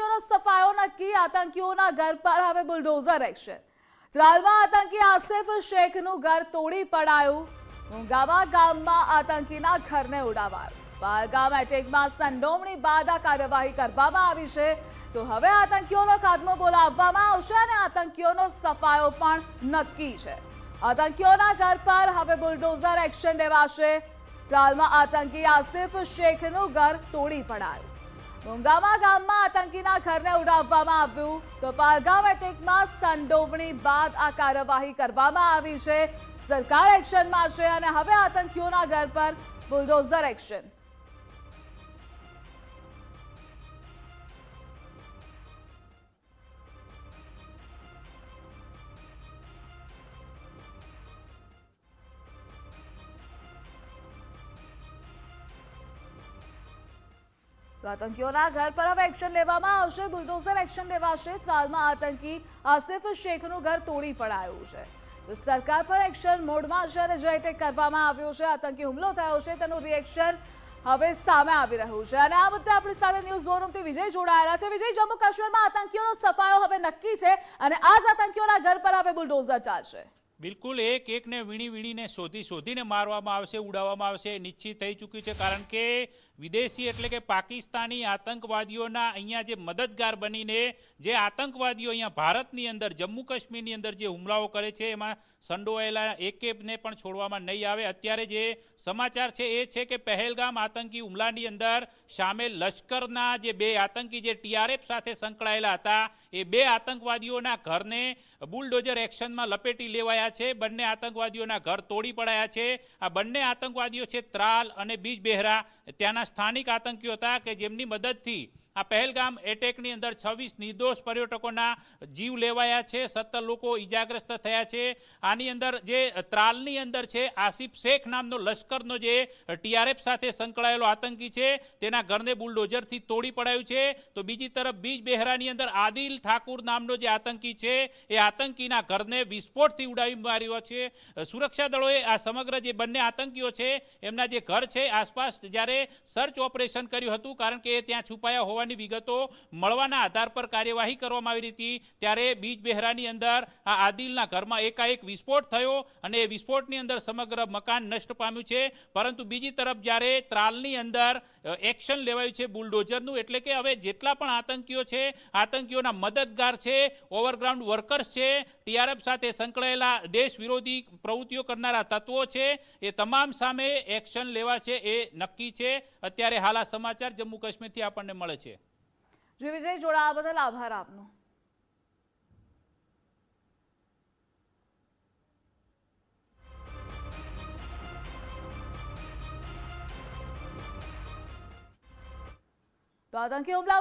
આતંકીઓનો સફાયો નક્કી, આતંકીઓના ઘર પર હવે બુલડોઝર એક્શન। ત્રાલમાં આતંકી આસિફ શેખનું ઘર તોડી પડાયું। મુંગાવા ગામમાં આતંકીના ઘરને ઉડાવાયું। પહલગામ એટેકમાં સંડોવણી બાદ આ કાર્યવાહી કરવામાં આવી છે। તો હવે આતંકીઓનો ખાત્મો બોલાવવામાં આવશે અને આતંકીઓનો સફાયો પણ નક્કી છે। આતંકીઓના ઘર પર હવે બુલડોઝર એક્શન લેવાશે। ત્રાલમાં આતંકી આસિફ શેખનું ઘર તોડી પડાયું। મુંગાવા ગામમાં આતંકીના ઘરને ઉડાવવામાં આવ્યું। તો પહલગામ એટેકમાં સંડોવણી બાદ આ કાર્યવાહી કરવામાં આવી છે। સરકાર એક્શનમાં છે અને હવે આતંકીઓના ઘર પર બુલડોઝર એક્શન। આતંકીઓના ઘર પર હવે એક્શન લેવામાં આવશે, બુલડોઝર એક્શન લેવાશે। ત્રાલમાં આતંકી આસિફ શેખનું ઘર તોડી પડાયું છે। તો સરકાર પર એક્શન મોડમાં છે અને જે એટેક કરવામાં આવ્યો છે, આતંકી હુમલો થયો છે, તેનું રિએક્શન હવે સામે આવી રહ્યું છે। અને આ મુદ્દે આપણી સાથે ન્યૂઝ વોરરૂમથી વિજય જોડાયેલા છે। વિજય, જમ્મુ કાશ્મીરમાં આતંકીઓનો સફાયો હવે નક્કી છે અને આ જ આતંકીઓના ઘર પર હવે બુલડોઝર ચાલશે। બિલકુલ એકને વીણીને શોધીને મારવામાં આવશે, ઉડાવવામાં આવશે, નિશ્ચિત થઈ ચૂક્યું છે। કારણ કે વિદેશી એટલે કે પાકિસ્તાની આતંકવાદીઓના અહીંયા જે મદદગાર બનીને જે આતંકવાદીઓ અહીંયા ભારતની અંદર જમ્મુ કાશ્મીરની અંદર જે હુમલાઓ કરે છે, એમાં સંડોવાયેલા એકેને પણ છોડવામાં નહીં આવે। અત્યારે જે સમાચાર છે એ છે કે પહેલગામ આતંકી હુમલાની અંદર સામેલ લશ્કરના જે બે આતંકી જે ટીઆરએફ સાથે સંકળાયેલા હતા, એ બે આતંકવાદીઓના ઘરને બુલડોઝર એક્શનમાં લપેટી લેવાયા છે। બંને આતંકવાદીઓના ઘર તોડી પડાયા છે। આ બંને આતંકવાદીઓ છે ત્રાલ અને બીજબેહરા, ત્યાંના સ્થાનિક આતંકીઓ હતા કે જેમની મદદથી આ પહેલગામ એટેકની અંદર 26 નિર્દોષ પર્યટકોના જીવ લેવાયા છે, 17 લોકો ઈજાગ્રસ્ત થયા છે। આની અંદર જે ત્રાલની અંદર છે આસિફ શેખ નામનો લશ્કરનો જે ટીઆરએફ સાથે સંકળાયેલો આતંકી છે, તેના ઘરને બુલડોઝરથી તોડી પડાયું છે। તો બીજી તરફ બીજબેહરાની અંદર આદિલ ઠાકુર નામનો જે આતંકી છે, એ આતંકીના ઘરને વિસ્ફોટથી ઉડાવી માર્યો છે। સુરક્ષા દળોએ આ સમગ્ર જે બંને આતંકીઓ છે એમના જે ઘર છે આસપાસ જ્યારે સર્ચ ઓપરેશન કર્યું હતું, કારણ કે ત્યાં છુપાયા હોવા વિગતો મળવાના આધાર પર કાર્યવાહી કરવામાં આવી હતી, ત્યારે બીજબેહરાની અંદર આ આદિલના ઘરમાં એકાએક વિસ્ફોટ થયો અને એ વિસ્ફોટની અંદર સમગ્ર મકાન નષ્ટ પામ્યું છે। પરંતુ બીજી તરફ જ્યારે ત્રાલની અંદર એક્શન લેવાયું છે બુલડોઝરનું, એટલે કે હવે જેટલા પણ આતંકીઓ છે, આતંકીઓના મદદગાર છે, ઓવરગ્રાઉન્ડ વર્કર્સ છે, ટીઆરએફ સાથે સંકળાયેલા દેશ વિરોધી પ્રવૃત્તિઓ કરનારા તત્વો છે, એ તમામ સામે એક્શન લેવા છે એ નક્કી છે। અત્યારે હાલ આ સમાચાર જમ્મુ કાશ્મીરથી આપણને મળે છે। જી વિજય, જોડાવા બદલ આભાર આપનો। તો આતંકી હુમલા